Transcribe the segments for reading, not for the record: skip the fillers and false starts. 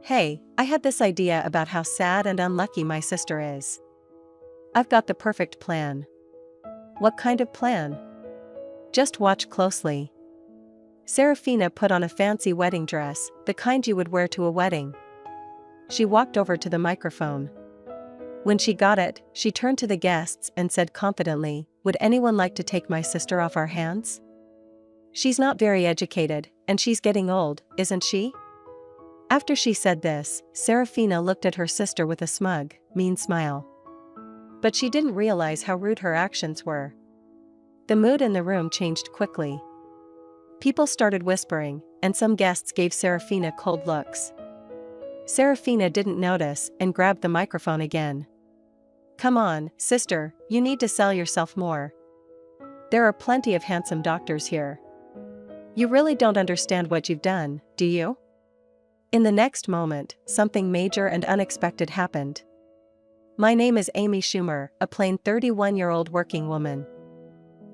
Hey, I had this idea about how sad and unlucky my sister is. I've got the perfect plan. What kind of plan? Just watch closely. Serafina put on a fancy wedding dress, the kind you would wear to a wedding. She walked over to the microphone. When she got it, she turned to the guests and said confidently, "Would anyone like to take my sister off our hands? She's not very educated, and she's getting old, isn't she?" After she said this, Serafina looked at her sister with a smug, mean smile. But she didn't realize how rude her actions were. The mood in the room changed quickly. People started whispering, and some guests gave Serafina cold looks. Serafina didn't notice and grabbed the microphone again. "Come on, sister, you need to sell yourself more. There are plenty of handsome doctors here. You really don't understand what you've done, do you?" In the next moment, something major and unexpected happened. "My name is Amy Schumer, a plain 31-year-old working woman.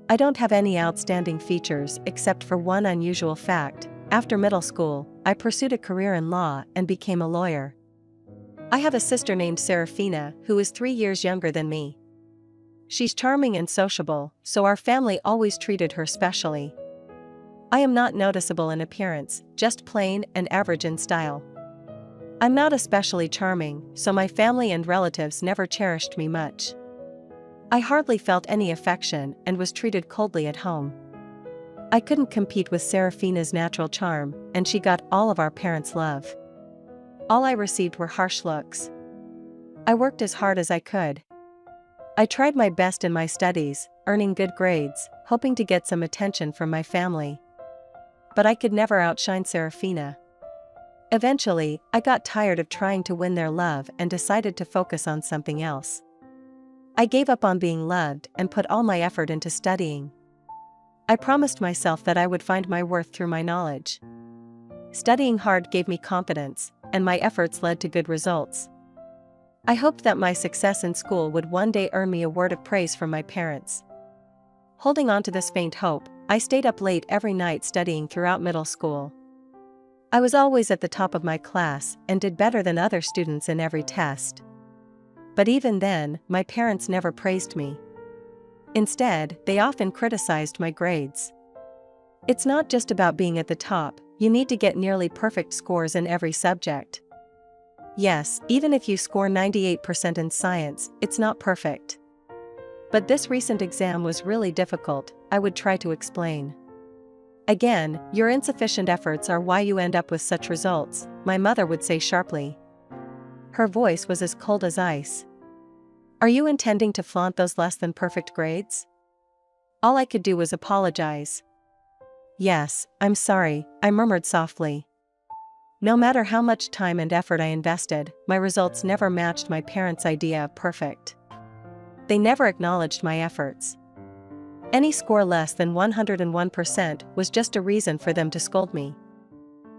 I don't have any outstanding features except for one unusual fact. After middle school, I pursued a career in law and became a lawyer. I have a sister named Serafina who is 3 years younger than me. She's charming and sociable, so our family always treated her specially. I am not noticeable in appearance, just plain and average in style. I'm not especially charming, so my family and relatives never cherished me much. I hardly felt any affection and was treated coldly at home. I couldn't compete with Serafina's natural charm, and she got all of our parents' love. All I received were harsh looks. I worked as hard as I could. I tried my best in my studies, earning good grades, hoping to get some attention from my family. But I could never outshine Serafina. Eventually, I got tired of trying to win their love and decided to focus on something else. I gave up on being loved and put all my effort into studying. I promised myself that I would find my worth through my knowledge. Studying hard gave me confidence, and my efforts led to good results. I hoped that my success in school would one day earn me a word of praise from my parents. Holding on to this faint hope, I stayed up late every night studying throughout middle school. I was always at the top of my class and did better than other students in every test. But even then, my parents never praised me. Instead, they often criticized my grades. It's not just about being at the top, you need to get nearly perfect scores in every subject. Yes, even if you score 98% in science, it's not perfect. But this recent exam was really difficult, I would try to explain. Again, your insufficient efforts are why you end up with such results, my mother would say sharply. Her voice was as cold as ice. Are you intending to flaunt those less than perfect grades? All I could do was apologize. Yes, I'm sorry, I murmured softly. No matter how much time and effort I invested, my results never matched my parents' idea of perfect. They never acknowledged my efforts. Any score less than 101% was just a reason for them to scold me.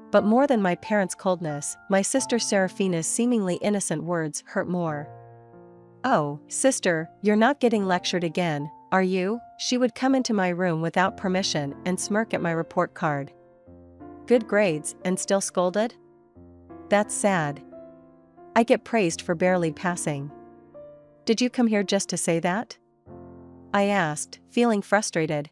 But more than my parents' coldness, my sister Serafina's seemingly innocent words hurt more. "Oh, sister, you're not getting lectured again, are you?" She would come into my room without permission and smirk at my report card. "Good grades, and still scolded? That's sad. I get praised for barely passing. Did you come here just to say that?" I asked, feeling frustrated.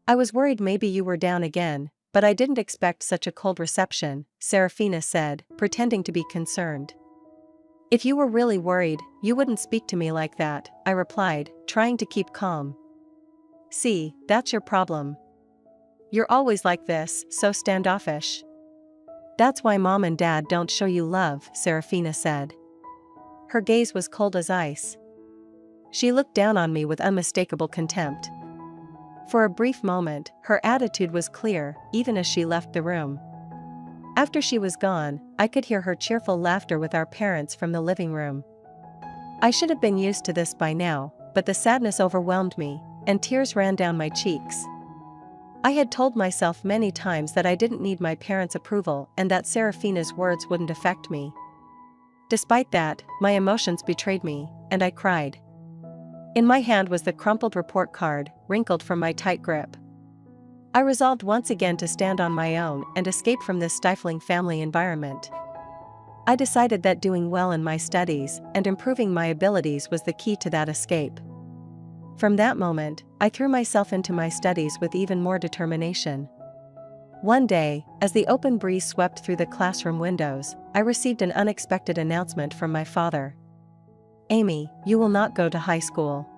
"I was worried maybe you were down again, but I didn't expect such a cold reception," Serafina said, pretending to be concerned. "If you were really worried, you wouldn't speak to me like that," I replied, trying to keep calm. "See, that's your problem. You're always like this, so standoffish. That's why Mom and Dad don't show you love," Serafina said. Her gaze was cold as ice. She looked down on me with unmistakable contempt. For a brief moment, her attitude was clear, even as she left the room. After she was gone, I could hear her cheerful laughter with our parents from the living room. I should have been used to this by now, but the sadness overwhelmed me, and tears ran down my cheeks. I had told myself many times that I didn't need my parents' approval and that Serafina's words wouldn't affect me. Despite that, my emotions betrayed me, and I cried. In my hand was the crumpled report card, wrinkled from my tight grip. I resolved once again to stand on my own and escape from this stifling family environment. I decided that doing well in my studies and improving my abilities was the key to that escape. From that moment, I threw myself into my studies with even more determination. One day, as the open breeze swept through the classroom windows, I received an unexpected announcement from my father. "Amy, you will not go to high school.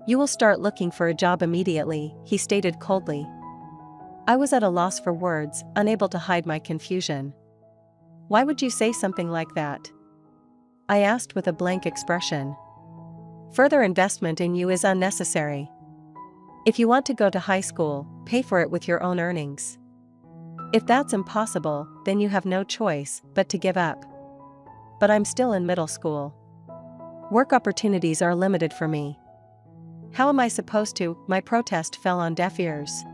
You will start looking for a job immediately," he stated coldly. I was at a loss for words, unable to hide my confusion. "Why would you say something like that?" I asked with a blank expression. "Further investment in you is unnecessary. If you want to go to high school, pay for it with your own earnings. If that's impossible, then you have no choice but to give up. But I'm still in middle school. Work opportunities are limited for me. How am I supposed to?" My protest fell on deaf ears.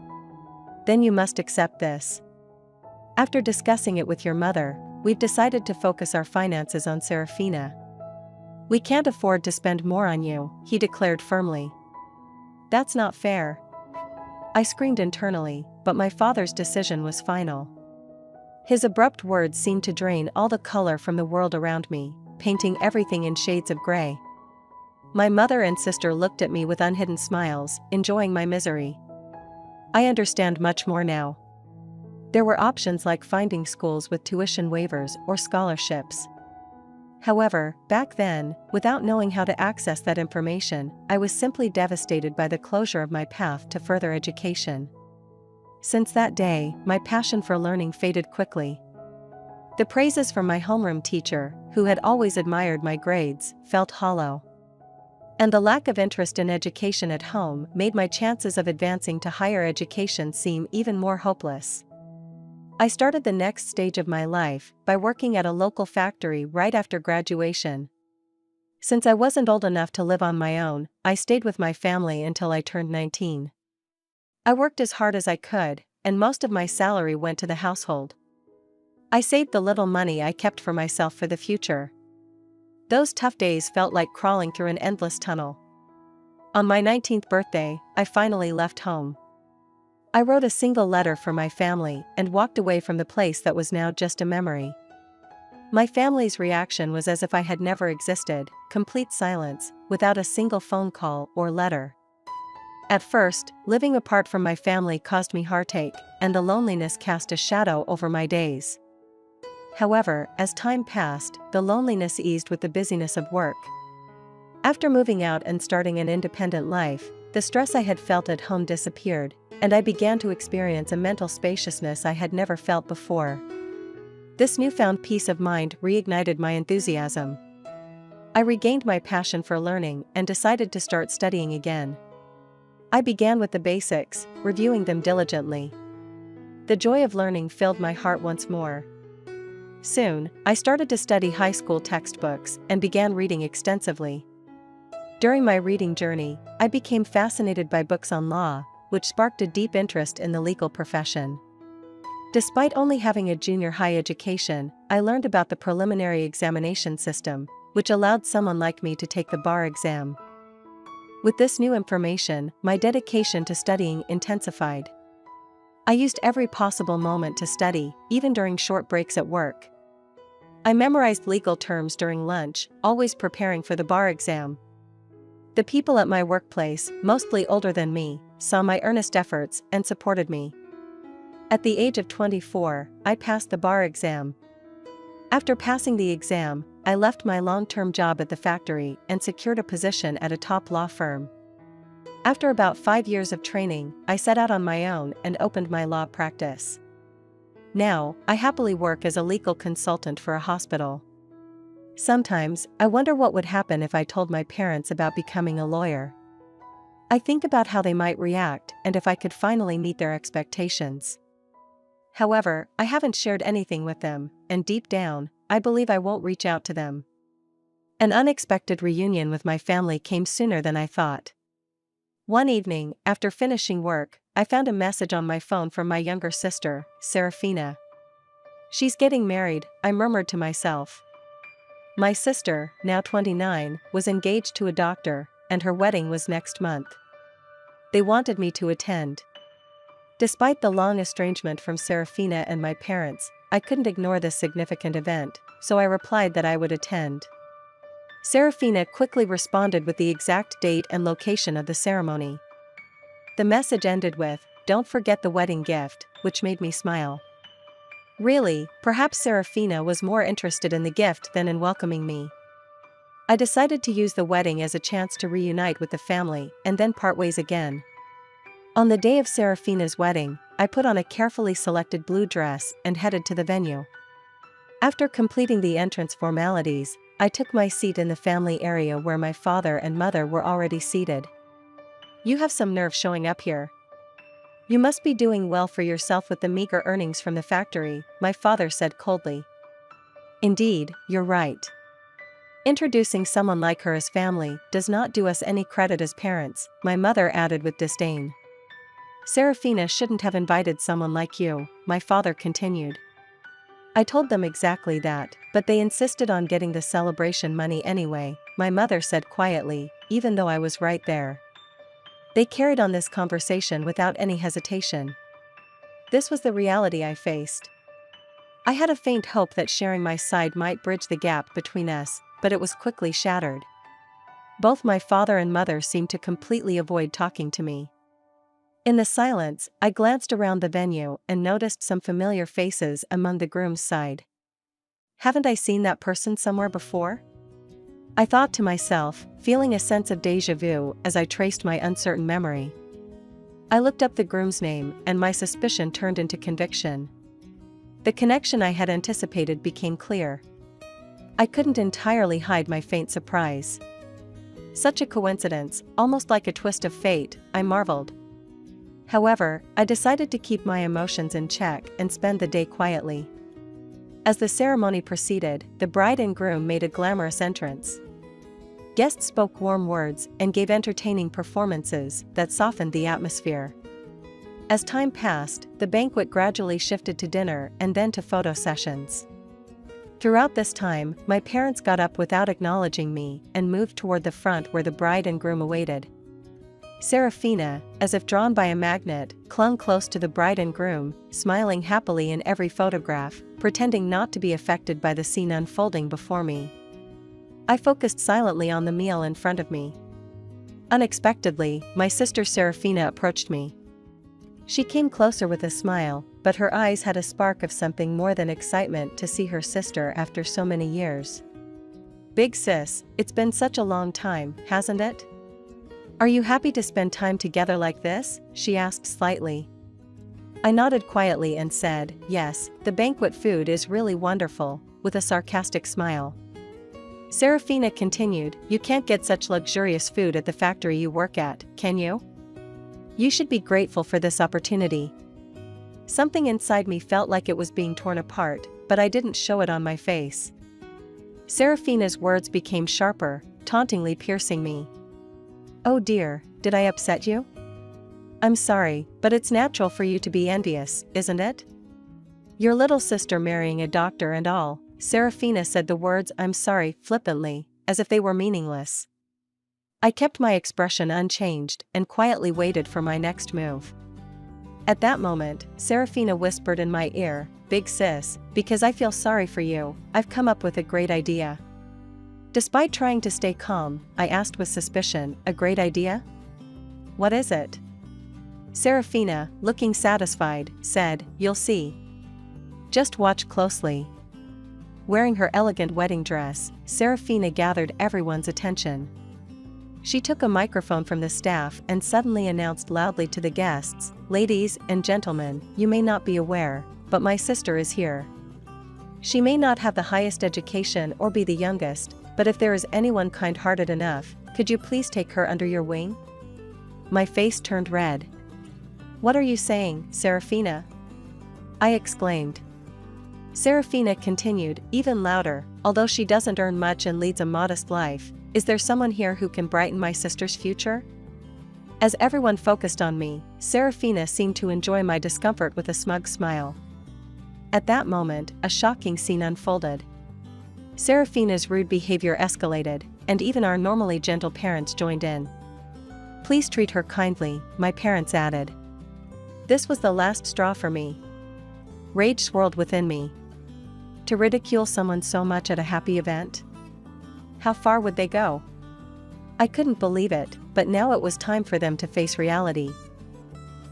"Then you must accept this. After discussing it with your mother, we've decided to focus our finances on Serafina. We can't afford to spend more on you," he declared firmly. "That's not fair." I screamed internally, but my father's decision was final. His abrupt words seemed to drain all the color from the world around me, painting everything in shades of gray. My mother and sister looked at me with unhidden smiles, enjoying my misery. I understand much more now. There were options like finding schools with tuition waivers or scholarships. However, back then, without knowing how to access that information, I was simply devastated by the closure of my path to further education. Since that day, my passion for learning faded quickly. The praises from my homeroom teacher, who had always admired my grades, felt hollow. And the lack of interest in education at home made my chances of advancing to higher education seem even more hopeless. I started the next stage of my life by working at a local factory right after graduation. Since I wasn't old enough to live on my own, I stayed with my family until I turned 19. I worked as hard as I could, and most of my salary went to the household. I saved the little money I kept for myself for the future. Those tough days felt like crawling through an endless tunnel. On my 19th birthday, I finally left home. I wrote a single letter for my family and walked away from the place that was now just a memory. My family's reaction was as if I had never existed, complete silence, without a single phone call or letter. At first, living apart from my family caused me heartache, and the loneliness cast a shadow over my days. However, as time passed, the loneliness eased with the busyness of work. After moving out and starting an independent life, the stress I had felt at home disappeared, and I began to experience a mental spaciousness I had never felt before. This newfound peace of mind reignited my enthusiasm. I regained my passion for learning and decided to start studying again. I began with the basics, reviewing them diligently. The joy of learning filled my heart once more. Soon, I started to study high school textbooks and began reading extensively. During my reading journey, I became fascinated by books on law, which sparked a deep interest in the legal profession. Despite only having a junior high education, I learned about the preliminary examination system, which allowed someone like me to take the bar exam. With this new information, my dedication to studying intensified. I used every possible moment to study, even during short breaks at work. I memorized legal terms during lunch, always preparing for the bar exam. The people at my workplace, mostly older than me, saw my earnest efforts and supported me. At the age of 24, I passed the bar exam. After passing the exam, I left my long-term job at the factory and secured a position at a top law firm. After about 5 years of training, I set out on my own and opened my law practice. Now, I happily work as a legal consultant for a hospital. Sometimes, I wonder what would happen if I told my parents about becoming a lawyer. I think about how they might react and if I could finally meet their expectations. However, I haven't shared anything with them, and deep down, I believe I won't reach out to them. An unexpected reunion with my family came sooner than I thought. One evening, after finishing work, I found a message on my phone from my younger sister, Serafina. "She's getting married," I murmured to myself. My sister, now 29, was engaged to a doctor, and her wedding was next month. They wanted me to attend. Despite the long estrangement from Serafina and my parents, I couldn't ignore this significant event. so I replied that I would attend. Serafina quickly responded with the exact date and location of the ceremony. The message ended with, "Don't forget the wedding gift," which made me smile. Really, perhaps Serafina was more interested in the gift than in welcoming me. I decided to use the wedding as a chance to reunite with the family and then part ways again. On the day of Serafina's wedding, I put on a carefully selected blue dress and headed to the venue. After completing the entrance formalities, I took my seat in the family area where my father and mother were already seated. "You have some nerve showing up here. You must be doing well for yourself with the meager earnings from the factory," my father said coldly. "Indeed, you're right. Introducing someone like her as family does not do us any credit as parents," my mother added with disdain. "Serafina shouldn't have invited someone like you," my father continued. I told them exactly that, but they insisted on getting the celebration money anyway, my mother said quietly, even though I was right there. They carried on this conversation without any hesitation. This was the reality I faced. I had a faint hope that sharing my side might bridge the gap between us, but it was quickly shattered. Both my father and mother seemed to completely avoid talking to me. In the silence, I glanced around the venue and noticed some familiar faces among the groom's side. Haven't I seen that person somewhere before? I thought to myself, feeling a sense of déjà vu as I traced my uncertain memory. I looked up the groom's name and my suspicion turned into conviction. The connection I had anticipated became clear. I couldn't entirely hide my faint surprise. Such a coincidence, almost like a twist of fate, I marveled. However, I decided to keep my emotions in check and spend the day quietly. As the ceremony proceeded, the bride and groom made a glamorous entrance. Guests spoke warm words and gave entertaining performances that softened the atmosphere. As time passed, the banquet gradually shifted to dinner and then to photo sessions. Throughout this time, my parents got up without acknowledging me and moved toward the front where the bride and groom awaited. Serafina, as if drawn by a magnet, clung close to the bride and groom, smiling happily in every photograph, pretending not to be affected by the scene unfolding before me. I focused silently on the meal in front of me. Unexpectedly, my sister Serafina approached me. She came closer with a smile, but her eyes had a spark of something more than excitement to see her sister after so many years. "Big sis, it's been such a long time, hasn't it? Are you happy to spend time together like this?" she asked slightly. I nodded quietly and said, "Yes, the banquet food is really wonderful," with a sarcastic smile. Serafina continued, "You can't get such luxurious food at the factory you work at, can you? You should be grateful for this opportunity." Something inside me felt like it was being torn apart, but I didn't show it on my face. Serafina's words became sharper, tauntingly piercing me. "Oh dear, did I upset you? I'm sorry, but it's natural for you to be envious, isn't it? Your little sister marrying a doctor and all." Serafina said the words "I'm sorry" flippantly, as if they were meaningless. I kept my expression unchanged and quietly waited for my next move. At that moment, Serafina whispered in my ear, "Big sis, because I feel sorry for you, I've come up with a great idea." Despite trying to stay calm, I asked with suspicion, "A great idea? What is it?" Serafina, looking satisfied, said, "You'll see. Just watch closely." Wearing her elegant wedding dress, Serafina gathered everyone's attention. She took a microphone from the staff and suddenly announced loudly to the guests, "Ladies and gentlemen, you may not be aware, but my sister is here. She may not have the highest education or be the youngest, but if there is anyone kind-hearted enough, could you please take her under your wing?" My face turned red. "What are you saying, Serafina?" I exclaimed. Serafina continued, even louder, "Although she doesn't earn much and leads a modest life, is there someone here who can brighten my sister's future?" As everyone focused on me, Serafina seemed to enjoy my discomfort with a smug smile. At that moment, a shocking scene unfolded. Serafina's rude behavior escalated, and even our normally gentle parents joined in. "Please treat her kindly," my parents added. This was the last straw for me. Rage swirled within me. To ridicule someone so much at a happy event? How far would they go? I couldn't believe it, but now it was time for them to face reality.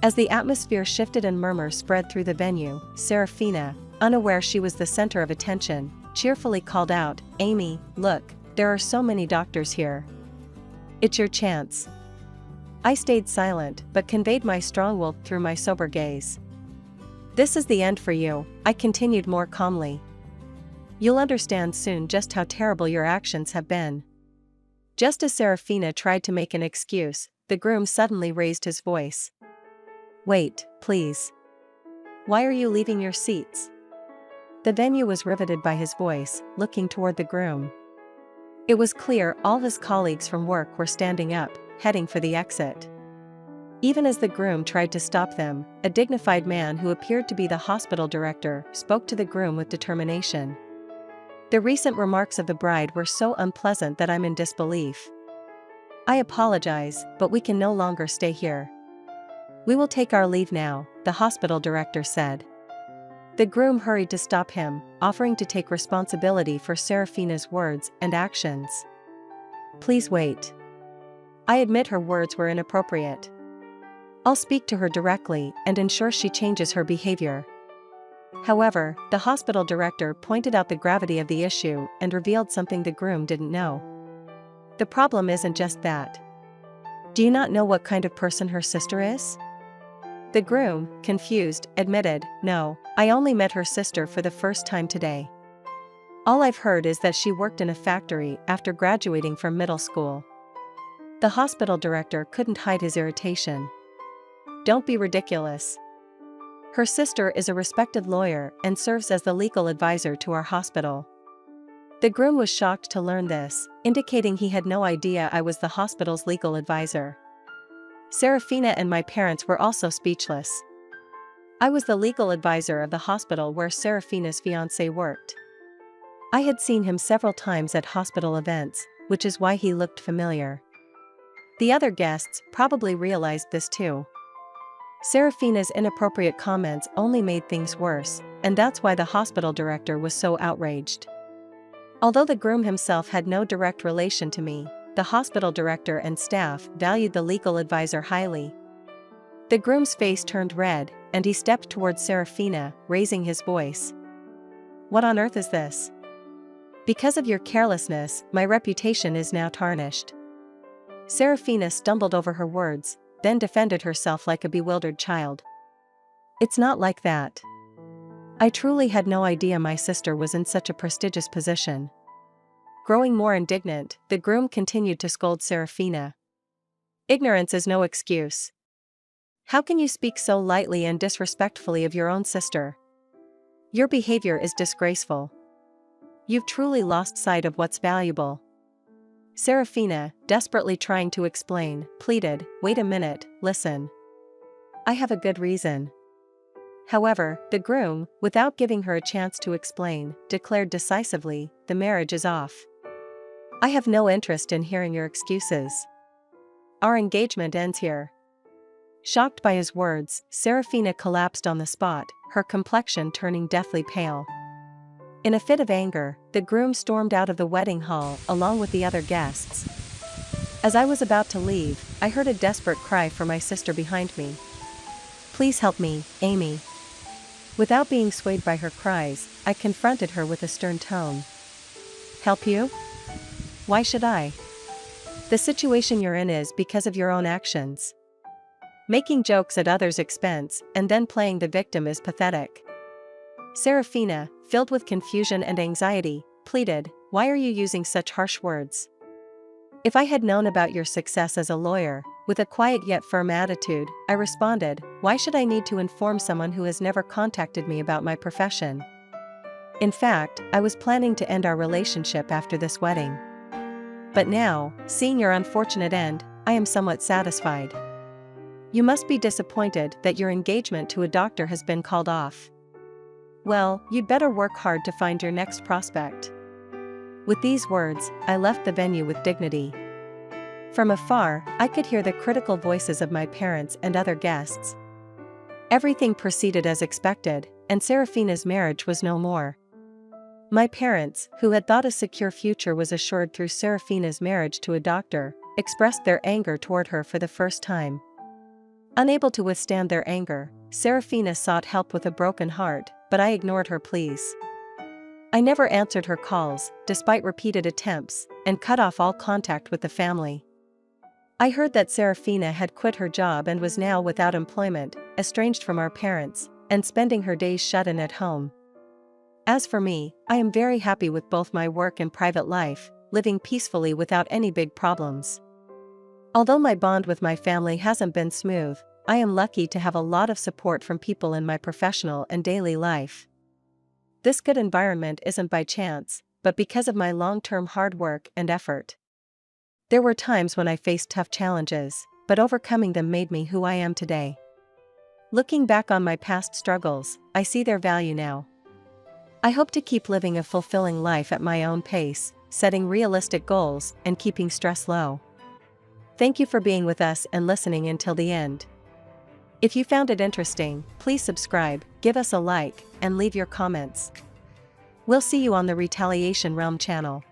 As the atmosphere shifted and murmurs spread through the venue, Serafina, unaware she was the center of attention, cheerfully called out, "Amy, look, there are so many doctors here. It's your chance." I stayed silent but conveyed my strong will through my sober gaze. "This is the end for you," I continued more calmly. "You'll understand soon just how terrible your actions have been." Just as Serafina tried to make an excuse, the groom suddenly raised his voice. "Wait, please. Why are you leaving your seats?" The venue was riveted by his voice, looking toward the groom. It was clear all his colleagues from work were standing up, heading for the exit. Even as the groom tried to stop them, a dignified man who appeared to be the hospital director spoke to the groom with determination. "The recent remarks of the bride were so unpleasant that I'm in disbelief. I apologize, but we can no longer stay here. We will take our leave now," the hospital director said. The groom hurried to stop him, offering to take responsibility for Serafina's words and actions. "Please wait. I admit her words were inappropriate. I'll speak to her directly and ensure she changes her behavior." However, the hospital director pointed out the gravity of the issue and revealed something the groom didn't know. "The problem isn't just that. Do you not know what kind of person her sister is?" The groom, confused, admitted, "No, I only met her sister for the first time today. All I've heard is that she worked in a factory after graduating from middle school." The hospital director couldn't hide his irritation. "Don't be ridiculous. Her sister is a respected lawyer and serves as the legal advisor to our hospital." The groom was shocked to learn this, indicating he had no idea I was the hospital's legal advisor. Serafina and my parents were also speechless. I was the legal advisor of the hospital where Serafina's fiancé worked. I had seen him several times at hospital events, which is why he looked familiar. The other guests probably realized this too. Serafina's inappropriate comments only made things worse, and that's why the hospital director was so outraged. Although the groom himself had no direct relation to me, the hospital director and staff valued the legal advisor highly. The groom's face turned red, and he stepped towards Serafina, raising his voice. "What on earth is this? Because of your carelessness, my reputation is now tarnished." Serafina stumbled over her words, then defended herself like a bewildered child. "It's not like that. I truly had no idea my sister was in such a prestigious position." Growing more indignant, the groom continued to scold Serafina. "Ignorance is no excuse. How can you speak so lightly and disrespectfully of your own sister? Your behavior is disgraceful. You've truly lost sight of what's valuable." Serafina, desperately trying to explain, pleaded, "Wait a minute, listen. I have a good reason." However, the groom, without giving her a chance to explain, declared decisively, "The marriage is off. I have no interest in hearing your excuses. Our engagement ends here." Shocked by his words, Serafina collapsed on the spot, her complexion turning deathly pale. In a fit of anger, the groom stormed out of the wedding hall along with the other guests. As I was about to leave, I heard a desperate cry for my sister behind me. "Please help me, Amy." Without being swayed by her cries, I confronted her with a stern tone. "Help you? Why should I? The situation you're in is because of your own actions. Making jokes at others' expense and then playing the victim is pathetic." Serafina, filled with confusion and anxiety, pleaded, "Why are you using such harsh words? If I had known about your success as a lawyer," with a quiet yet firm attitude, I responded, "why should I need to inform someone who has never contacted me about my profession? In fact, I was planning to end our relationship after this wedding. But now, seeing your unfortunate end, I am somewhat satisfied. You must be disappointed that your engagement to a doctor has been called off. Well, you'd better work hard to find your next prospect." With these words, I left the venue with dignity. From afar, I could hear the critical voices of my parents and other guests. Everything proceeded as expected, and Serafina's marriage was no more. My parents, who had thought a secure future was assured through Serafina's marriage to a doctor, expressed their anger toward her for the first time. Unable to withstand their anger, Serafina sought help with a broken heart, but I ignored her pleas. I never answered her calls, despite repeated attempts, and cut off all contact with the family. I heard that Serafina had quit her job and was now without employment, estranged from our parents, and spending her days shut in at home. As for me, I am very happy with both my work and private life, living peacefully without any big problems. Although my bond with my family hasn't been smooth, I am lucky to have a lot of support from people in my professional and daily life. This good environment isn't by chance, but because of my long-term hard work and effort. There were times when I faced tough challenges, but overcoming them made me who I am today. Looking back on my past struggles, I see their value now. I hope to keep living a fulfilling life at my own pace, setting realistic goals and keeping stress low. Thank you for being with us and listening until the end. If you found it interesting, please subscribe, give us a like, and leave your comments. We'll see you on the Retaliation Realm channel.